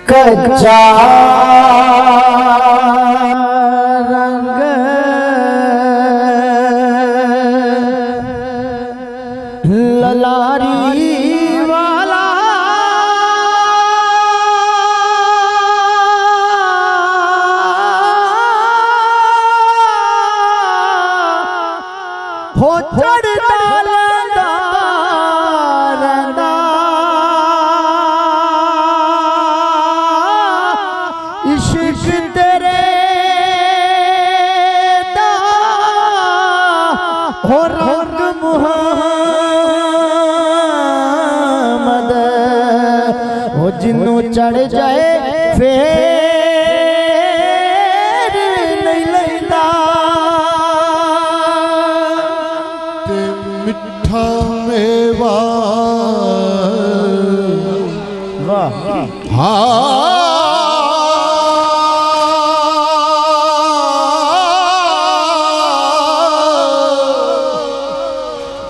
कच्चा रंग ललारी वाला हो चढ़ता लंदा रंदा इश्क तेरे दा हो रंग मुहम्मद हो जिन्नू चढ़ जाए फेर नहीं लैंदा ते मिठा मेवा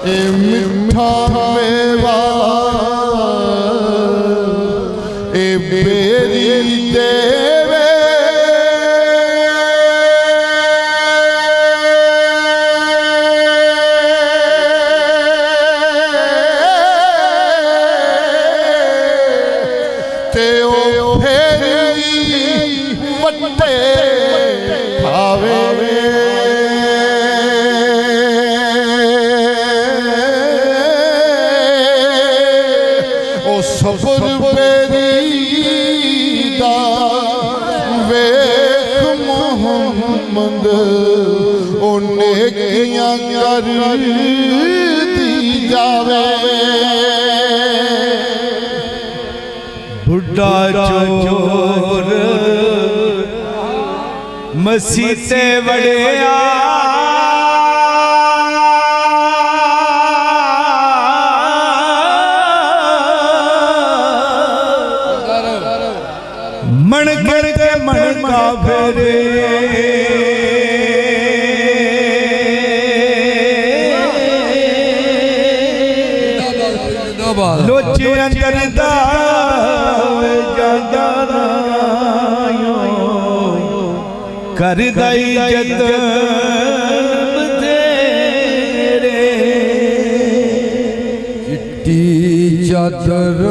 ए मिठा मेवा ए बेरी देवे ते ओ फेरी वट्टे खावे सफर बेरीदा वेख मोहम्मद ओ नेकियां कर दी जावे बुढ़ा चोर मसीते वड़िया मन करके मन का फेरे लोचे अंदर दावे जाना कर दई जत तेरे चिट्टी चादर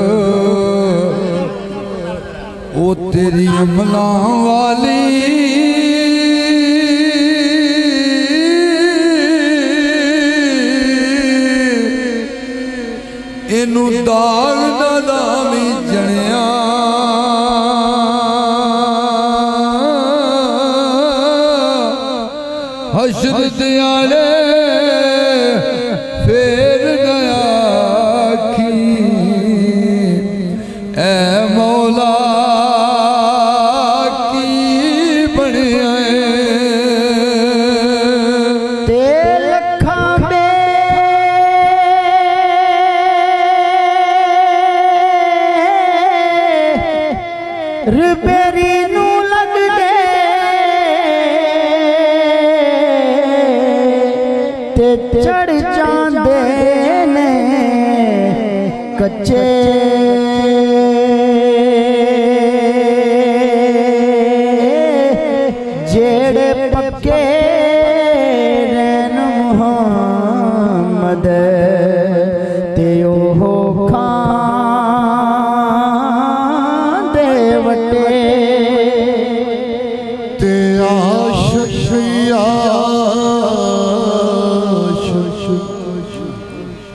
ओ तेरी अमला वाली इनू दाग दादा भी जनिया हशर दयाले फेर गया की ए मौला रुपेरी नू लग दे ते चढ़ जांदे ने कच्चे जेड़े पक्के रैन मुहम्मद ते ओहो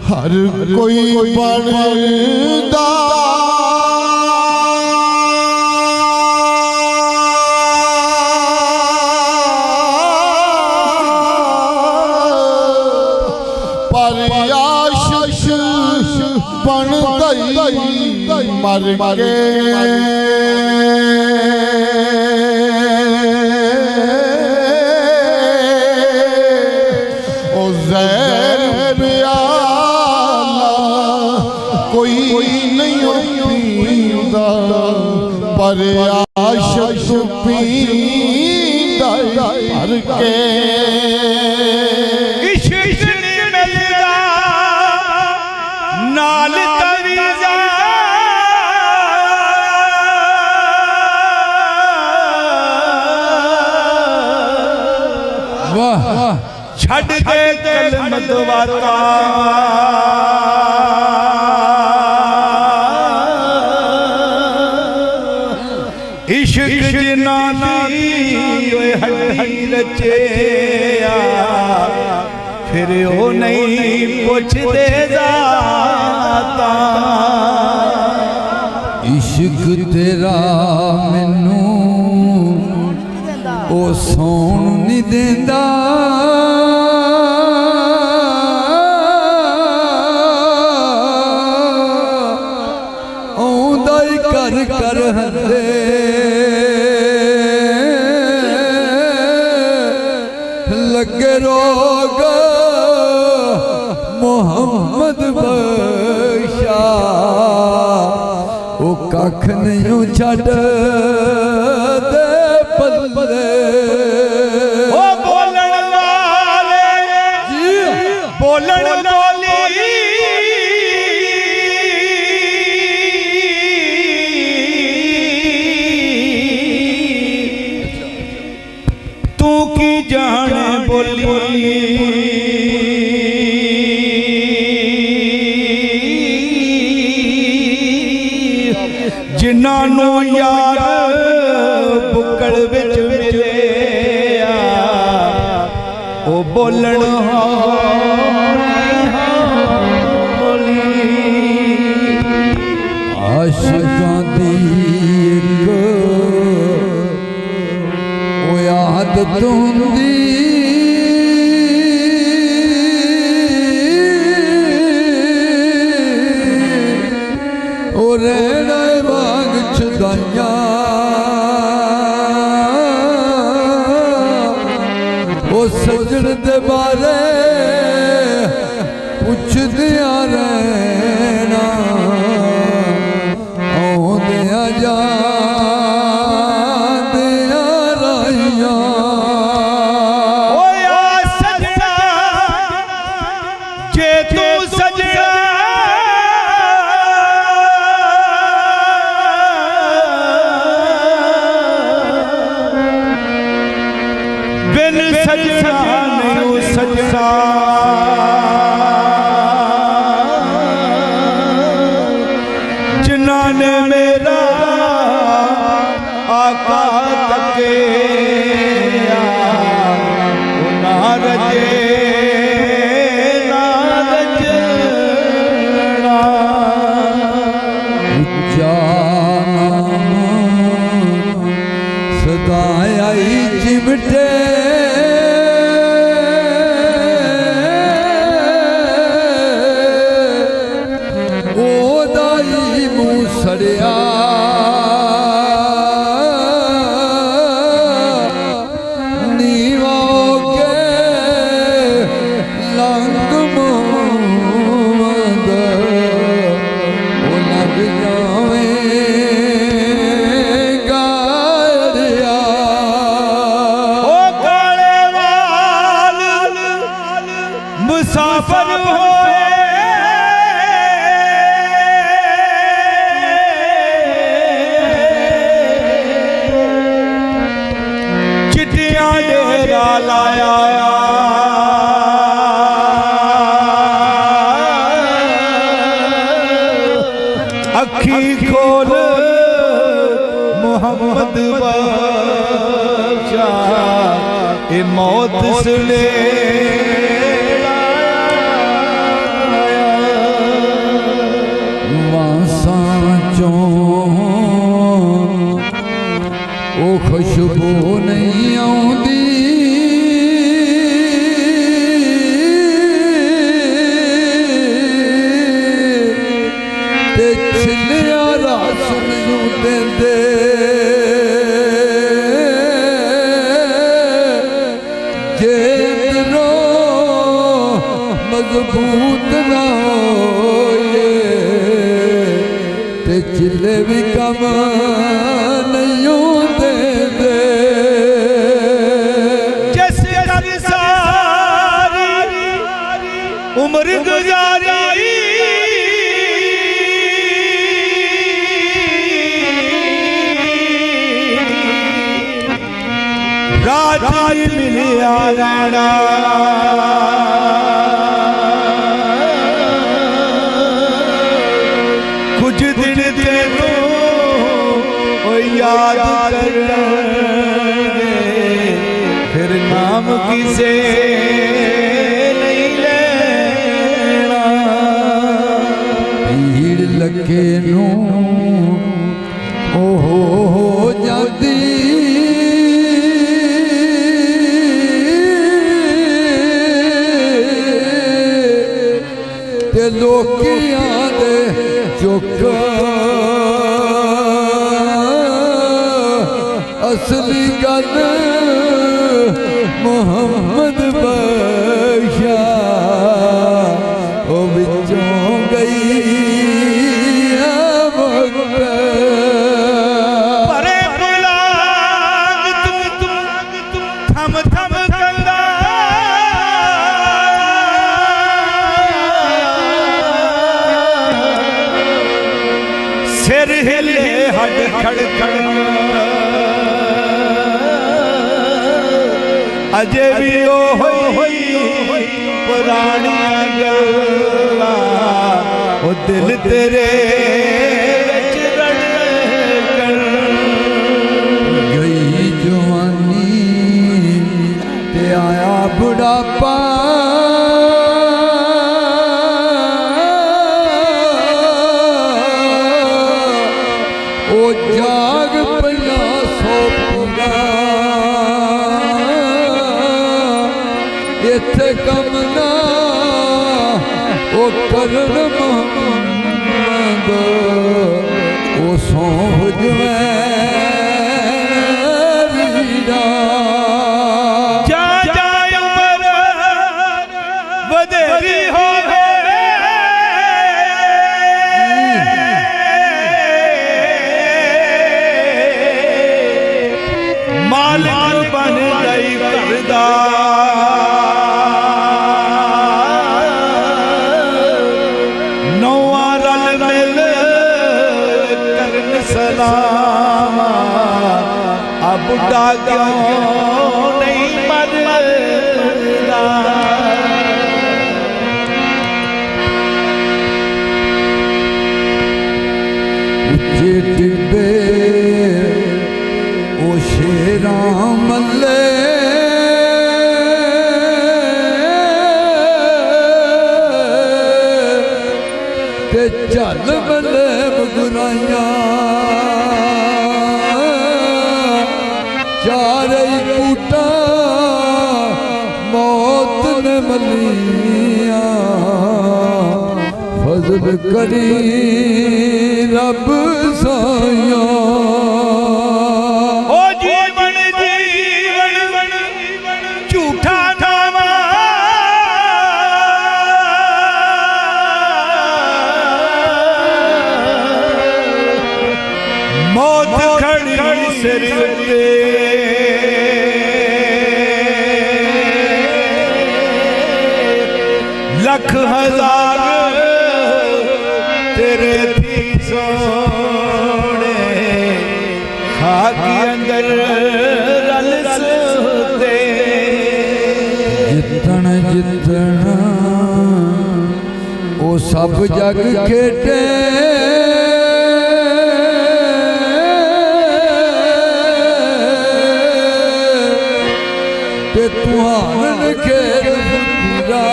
हर कोई बनदा पर आशिश बन गई मर के ओ ज़हर कोई नहीं पींदा पर आशिश पींदा मर के इश्क नहीं मिलदा नाल तवीज़ा छड़ दे कलमत वाता इश्क जिना दी ओए हड्डी रचेया फिर ओ नहीं पुछदे जाता इश्क तेरा मैनू ओ सौण नहीं देंदा आउंदा ही कर कर हंदे लगे रोग मोहम्मद बख्शा ओ कख नहीं छड़ दे पल्ले ओ बोलन वाले बोलन बोली तू की जाने बोली जिन्हां नूं यार बुक्कड़ विच मिलिया ओ बोलण आशिकां दी इक ओ आदत हुंदी ओ रहना वांग छदाइयां ओ सजण दे बारे पुछदियां रहना आउंदियां जांदियां राहियां ओ या सजना जे तू सजना बिन सजना नहीं सजना जिन्ना ने मेरा आका तके ना रजे ना रजना उच्चा नाम सदा आई चिमटे ओदाई मुँह सड़िया नीवा के लंग मोद ओ लग जावे गाड़िया ओ काले वाल मुसाफिर होए चिट्टियां डेरा लाया अखी खोल मोहम्मद बख्शा ए मौत सले वासां चों ओ खुशबू नहीं आउंदी ते छिलिया रस नहीं देंदे जे अंदरों मजबूत ना होए ते चिल्ले भी कम नहीं देंदे जिस कर सारी उम्र गुजारी राज राती मिलिया रैना कुछ दिन तेनू याद करेंगे फिर नाम किसे नहीं लेना भीड़ लगे नू हो जाती ते लोकियां दे चुक असली गल मुहम्मद बख्शा ओ विचों गई परे बुलाग तू थम थम कंदा सिर हिले हड खड़खड़ अजे भी ओ होई पुरानी गल्ला ओ दिल तेरे विच रड़कण गई जवानी ते आया बुढ़ापा ओ जाग पया सोपीरा इत्थे कम ना ओ करन मोहम्मद ओ सौंफ जवैरीरा जा जा उमर वधेरी हो मालिक बन गई करदा नौआ रल मिल करन सलाम आ बुढ़ा क्यों नहीं मरदा उच्चे टिब्बे ओ शेरा मल्ले ते चल मल्ले बगुराइया चारे कूटा मौत ने मलिया फजल करी रब साया ओ जीवन जीवन झूठा नामा मौत खड़ी सिर ते लख हजार तेरे थी सोने खाकी अंदर रल सोते जितन जितन ओ सब जग खेटे ते तुहान खेल फकीरा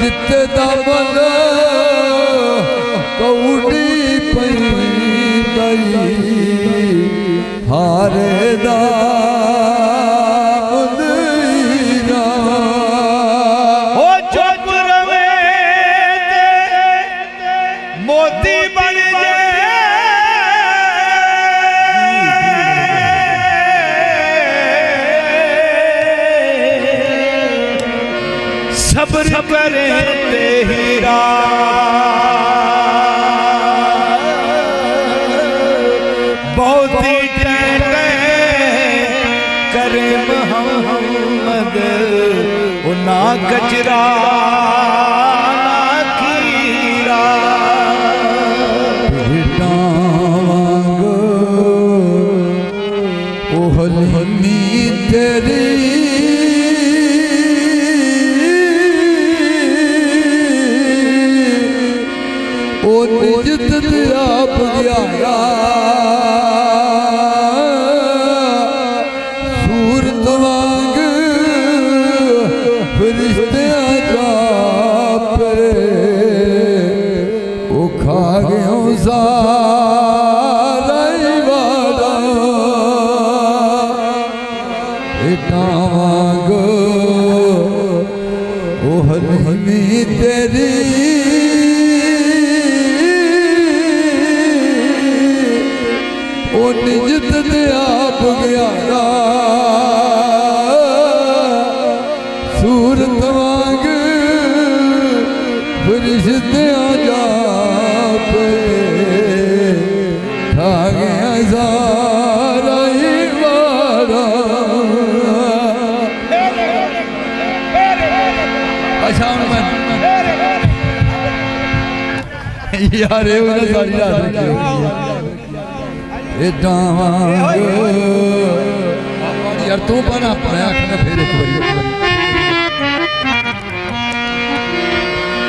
जिते दमन कौड़ी पई हारे दा मुंदीरा ओ चुप रवे मोती बन सब्र करे ते हीरा बहुत ही करे मोहम्मद ना कचरा ना खीरा भेटां वांग ओ निजत ते आप ग्यारा सूरत वांग फरिश्तियां जापे ओ खा गयो सारा ही वादा इतना वांग ओ हलीमी तेरी ओ निजत ते आप ग्यारा सूरत वांग फरिश्तियां जापे खा गया सारा ही वारा अच्छा यार ये वाला सारी रात रखी एडा वांग यार तू बना मैं आखना फिर एक बारी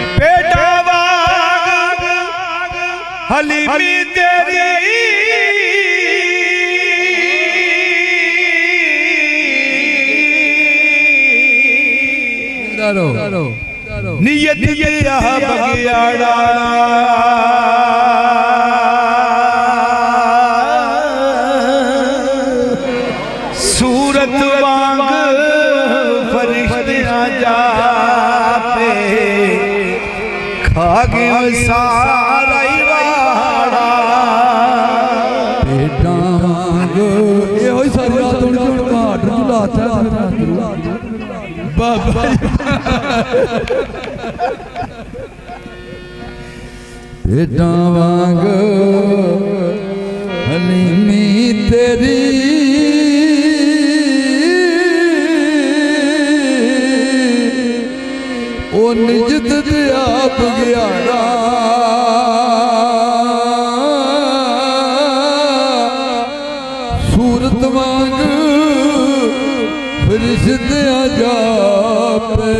बेटा वांग हलीमी तेरी नियत दिया बगियाड़ा सूरत वांग फरिश्तियां जापे खा गयो सारा ही वाड़ा बेटा वांग ये होई सारी रात उनकी उनका आर्डर चलाता है बाबा बेटा वांग हलीमी तेरी ओ निजत ते आप ग्यारा सूरत वांग फरिश्तियां जापे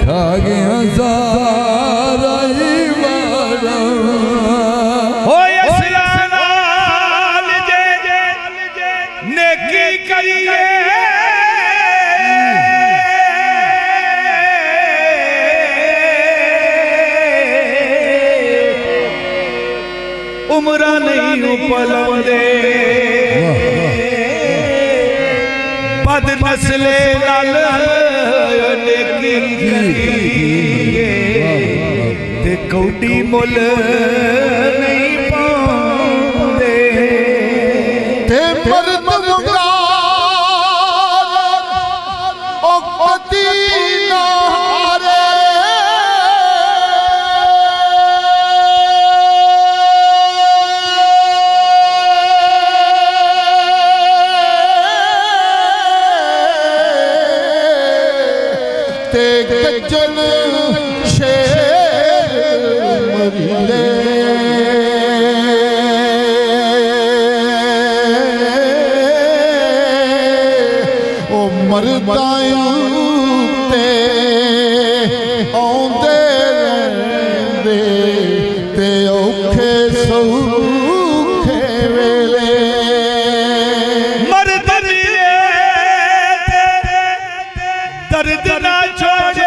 खा गया सारा ही वारा हो असलाल जे नेकी करिए उमरा नहीं पलौदे बद नस्ले लाल नेकी करिए ते कौडी मुल नहीं पाउंदे ते मर्द मुंगार ओ कदी ना हारे ते गजन शेर मरीले ओ मरदायूं ते आउंदे रहिंदे ते औखे सौखे वेले मर्द दिए दर्द ना छोड़े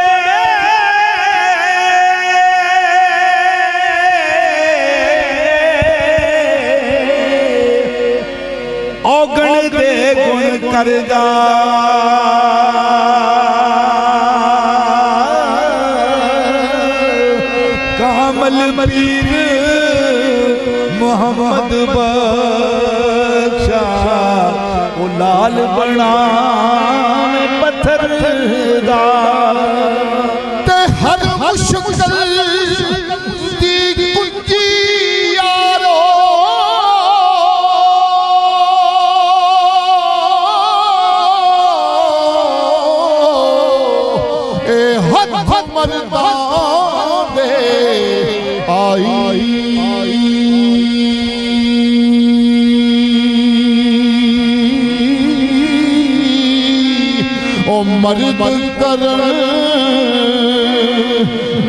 औगण दे गुण करदा कामल पीर मोहम्मद बख्शा ओ लाल बना पत्थर दा ते हर मुश्किल दी कुंजी यारो ए हथ मरदा दे आई ओ मर्द करन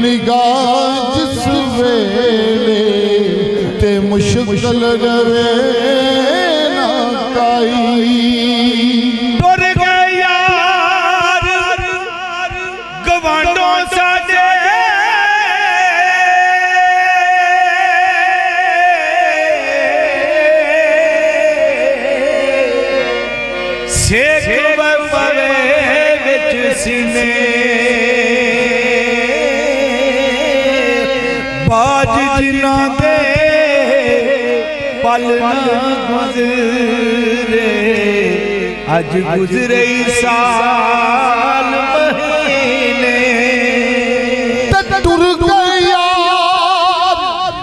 निगाह जिस वे मुश्किल रवे ना काई। टुर गए यार गवांडों साजे सेक पवे विच सीने बाज जिना दे पल न गुजरे अज गुजरे साल महीने टुर गए यार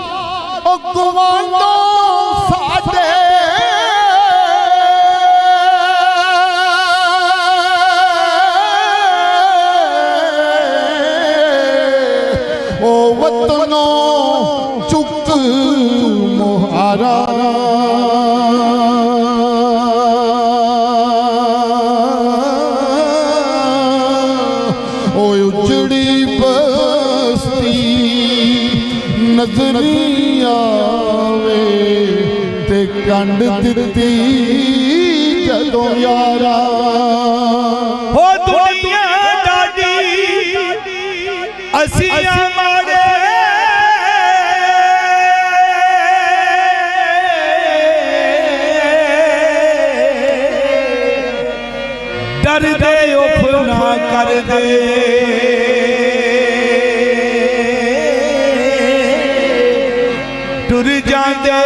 ओ गवांडों साडे ओ वतनों चुक मुहारा ओ उजड़ी बस्ती नजरी आवे ते कंड दिती जदों यारा। हो दुनिया डाडी असिया मारे डर दे उफ ना कर दे टुर जाते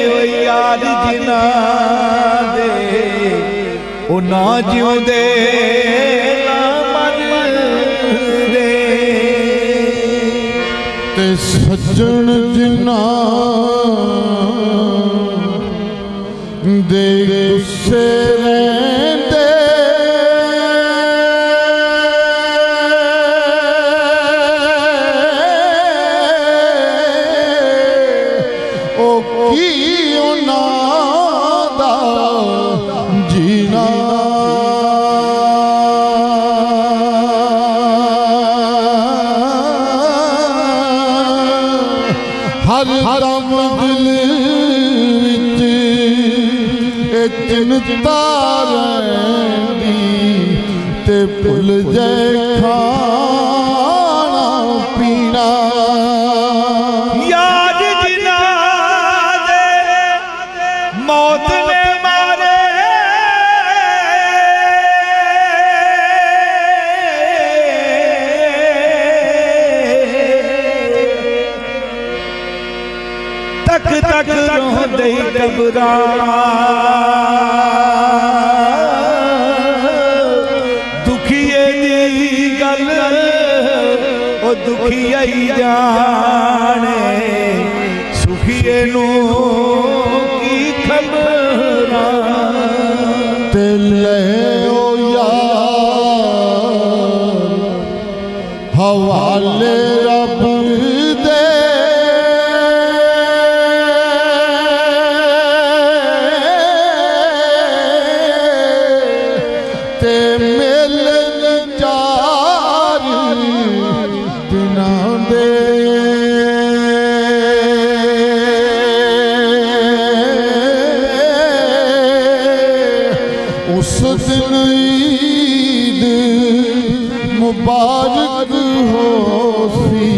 ओ यार जिना दे ओ ना जिउंदे ना मरदे ते सज्जन जिन्ना दे गुस्से रहंदे ओ की उन्हां दा जीना हर दम दिल विच चिंता रहिंदी ते भुल जाए खाना पीना। याद जिना दे मौत ने मारे तक तक रोंदे कबरा दुखिए दी गल ओ दुखिया ही जाने सुखिए नू की खबरा ते ले ओ यार हवाले रब दे ते मिलन चार दिनां दे उस दिन ईद मुबारक होसी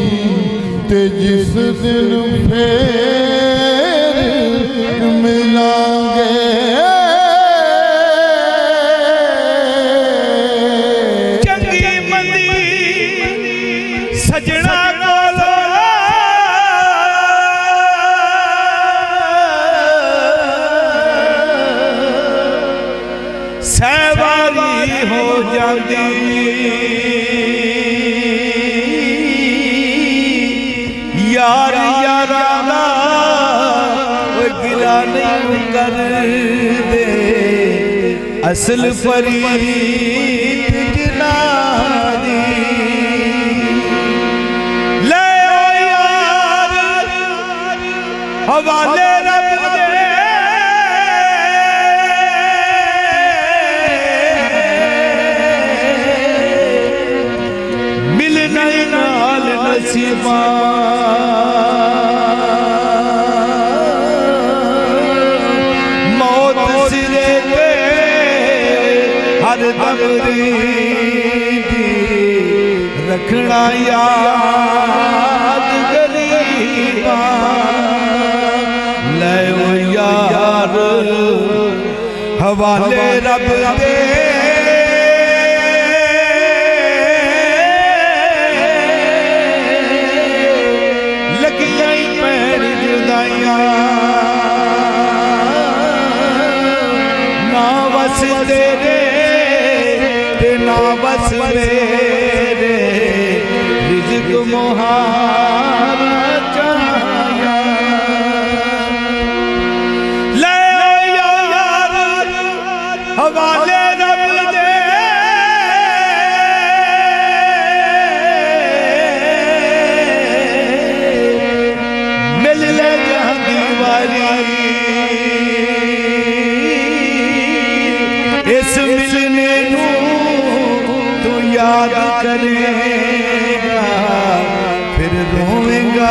ते जिस दिन फेर मिलांगे सजना कोलो सहवारी हो जाती यार यारा दा गिला नहीं कर दे असल फरीद जिना दी हवाले रब दे मिलना नाल नसीबा रेंदी रखना याद गरीबा ले ओ यार हवाले रब दे लगियां पैर जुदाइयां ना बस तेरे ते ना बस मेरे रिज़्क़ मुहार चाया ले यार हवाले रब दे मिल ले जहां वाली इस मिलने नू तू याद करेगा फिर रोएगा